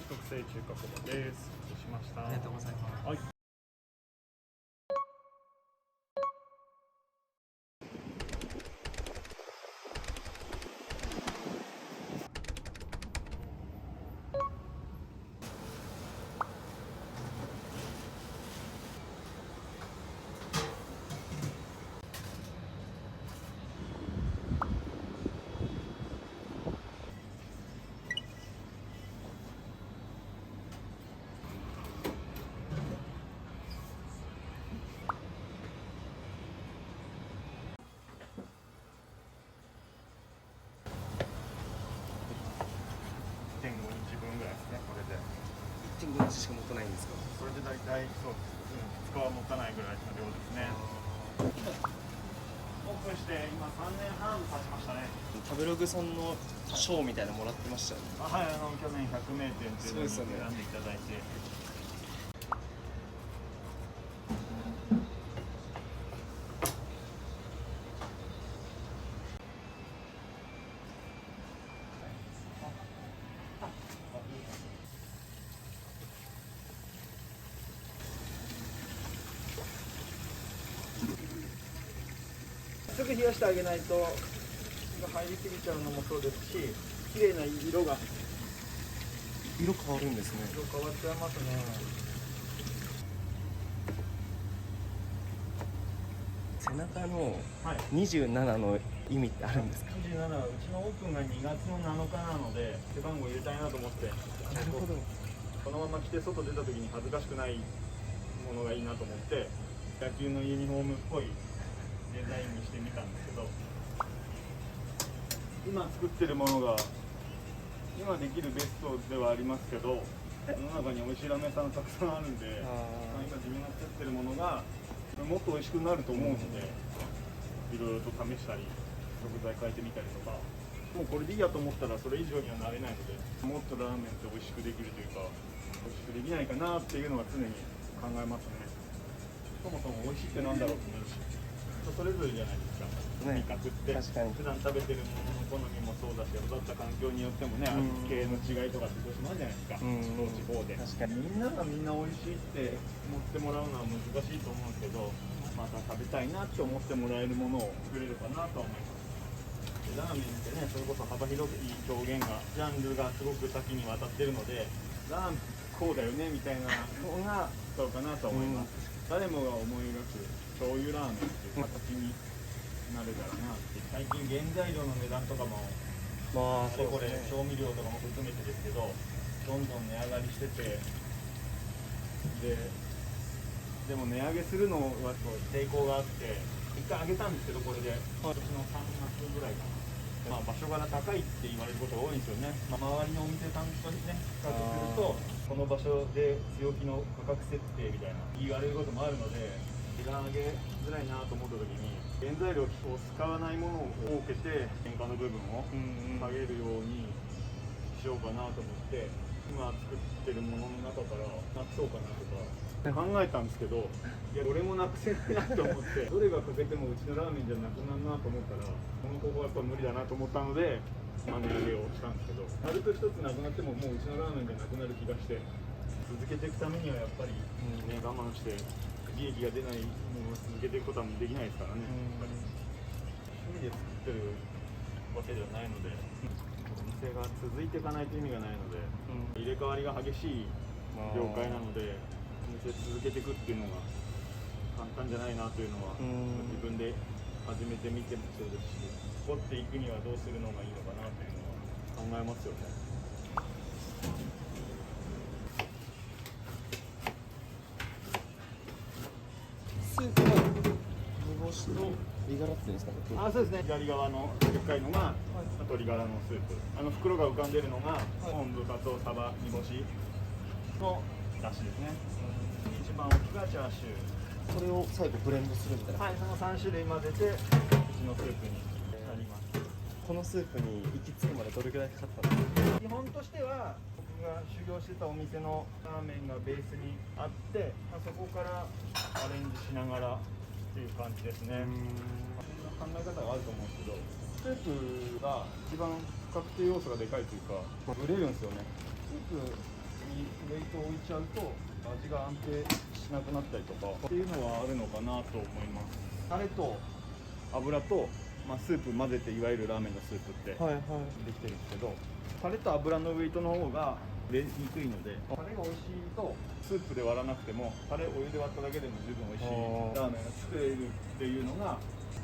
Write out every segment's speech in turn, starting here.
はい、特製中華そばです。お待たせしました。ありがとうございます。はい。1.5日分ぐらいですね、これで。1.5日しか持たないんですか？それで大体そうです。2日は持たないぐらいの量ですね。オープンして今3年半経ちましたね。食べログさんの賞みたいなのもらってましたよね。はい、去年100名店っていうのを選そうですよねんでいただいて。すぐ冷やしてあげないと火が入りすぎちゃうのもそうですし、綺麗な色が色変わるんですね。色変わっちゃいますね。背中のはい。27の意味ってあるんですか？27はうちのオープンが2月の7日なので背番号入れたいなと思って。なるほど。このまま着て外出た時に恥ずかしくないものがいいなと思って野球のユニフォームっぽいデザインにしてみたんですけど、今作ってるものが今できるベストではありますけど、世の中に美味しいラーメン屋さんたくさんあるんで、今自分が作ってるものがもっと美味しくなると思うので、いろいろと試したり食材変えてみたりとか、もうこれでいいやと思ったらそれ以上にはなれないので、もっとラーメンって美味しくできるというか美味しくできないかなっていうのは常に考えますね。そもそも美味しいってなんだろうってなるし、人それぞれじゃないですか、味覚って確かに普段食べてるものの好みもそうだし、育った環境によってもね、味系の違いとかってどうしてもあるじゃないですか、地方で。確かに。みんながみんな美味しいって思ってもらうのは難しいと思うんですけど、また食べたいなって思ってもらえるものを作れればなとは思います。ラーメンってね、それこそ幅広い表現がジャンルがすごく多岐にわたってるので、ラーメンこうだよねみたいなのがそうかなと思います。誰もが思い描く醤油ラーメンっていう形になれたらなって。最近原材料の値段とかもまああれこれね。調味料とかも含めてですけど、どんどん値上がりしてて、でも値上げするのは抵抗があって、一回上げたんですけど、これで今年の3月ぐらいかな。場所柄高いって言われることが多いんですよね。周りのお店さんとね比較すると、この場所で強気の価格設定みたいな言われることもあるので、値段上げづらいなと思った時に原材料を使わないものを多けて原価の部分を下げるようにしようかなと思って、今作ってるものの中からなくそうかなとか考えたんですけど、いや俺もなくせないなと思ってどれが欠けてもうちのラーメンじゃなくなるなと思ったら、この方法はやっぱ無理だなと思ったので、値上げをしたんですけど、タルト一つなくなってももううちのラーメンじゃなくなる気がして、続けていくためにはやっぱりね、我慢して利益が出ないものを続けていくことはできないですからね。やっぱり趣味で作ってるわけではないので、お店が続いていかないと意味がないので、入れ替わりが激しい業界なので、お店続けていくっていうのが簡単じゃないなというのは、自分で始めてみてもそうですし、掘っていくにはどうするのがいいのかなというのは考えますよね。スープは煮干しとリガラっていうんですかね。そうですね、左側のでっかいのが鶏ガラのスープ、袋が浮かんでるのが昆布かとサバ煮干しのだしですね。一番大きくがチャーシュー。これを最後ブレンドするみたいな。はい、その3種類混ぜてうちのスープになります。このスープに行き着くまでどれくらいかかったんですか？基本としては僕が修行してたお店のラーメンがベースにあって、そこからアレンジしながらっていう感じですね。そんな考え方があると思うんですけど、スープが一番不確定要素がでかいというか、ブレるんですよね。スープにウェイトを置いちゃうと味が安定しなくなったりとかっていうのはあるのかなと思います。タレと油と、スープ混ぜて、いわゆるラーメンのスープってはいはい。できてるんですけど、タレと油のウェイトの方が出にくいので、タレが美味しいとスープで割らなくてもタレお湯で割っただけでも十分美味しいラーメンが作れるっていうのが、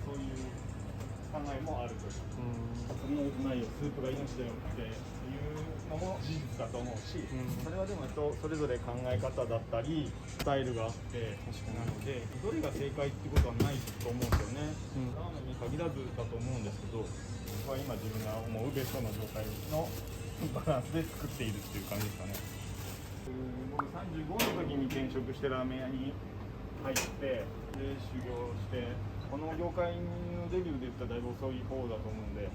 そういう考えもあるという。そんなことないよ、スープが命だよっていうのも事実だと思うし、それはでも人それぞれ考え方だったりスタイルがあって、なのでどれが正解っていうことはないと思うんですよね。ラーメンに限らずだと思うんですけど、僕は今自分が思うベストの状態のバランスで作っているっていう感じですかね。僕35の時に転職してラーメン屋に入ってで修行して、この業界のデビューで言ったらだいぶ遅い方だと思うんで、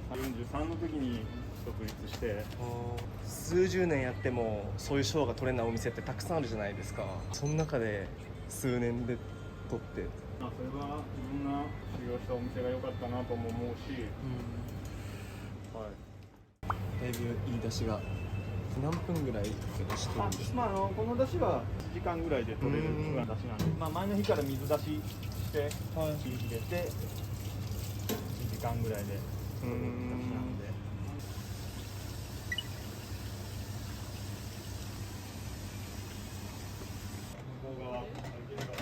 43の時に独立して。数十年やってもそういう賞が取れないお店ってたくさんあるじゃないですか。その中で数年で取って、それは自分が修行したお店が良かったなとも思うし、はい、だいぶいい出汁が何分ぐらいで出してるんですか？この出汁は1時間ぐらいで取れる出汁なんで、前の日から水出しして火入れて1時間ぐらいで取れる出汁なんで。向こう側空いてるから、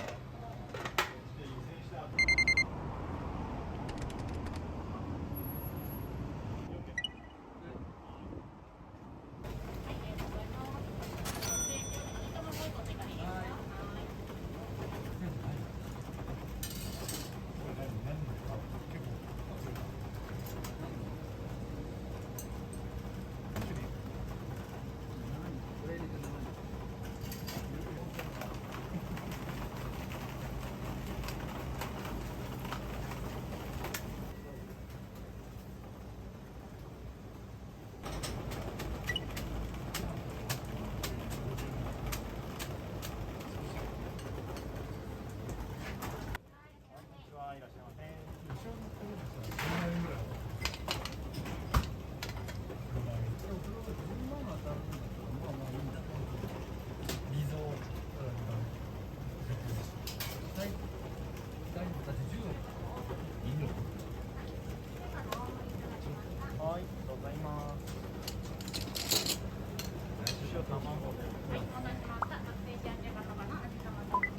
いらっしゃいませ。はい、ありがとうございます。塩卵で。はい、お待たせしました。特製ジャンジャガそばの味玉とです。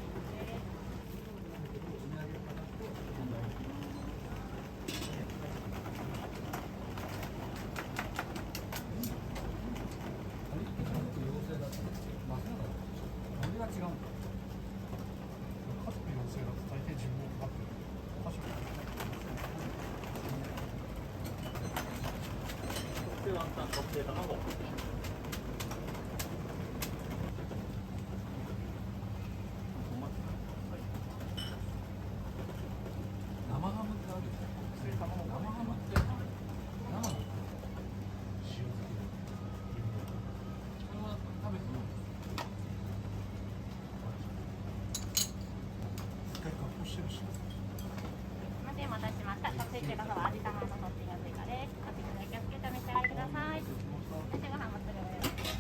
特製ワンタン、特製卵。生ハムってある？特製卵。生ハムって生の塩漬けでこれは食べていいんですか？一回加工してるし。お待たせしました。特製中華そば味玉のトッピング追加です。お口の気をつけてお召し上がりください。ご飯もすぐご用意します。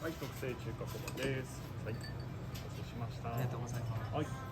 はい、特製中華そばです。はい、お待たせしました。ありがとうございます。はい。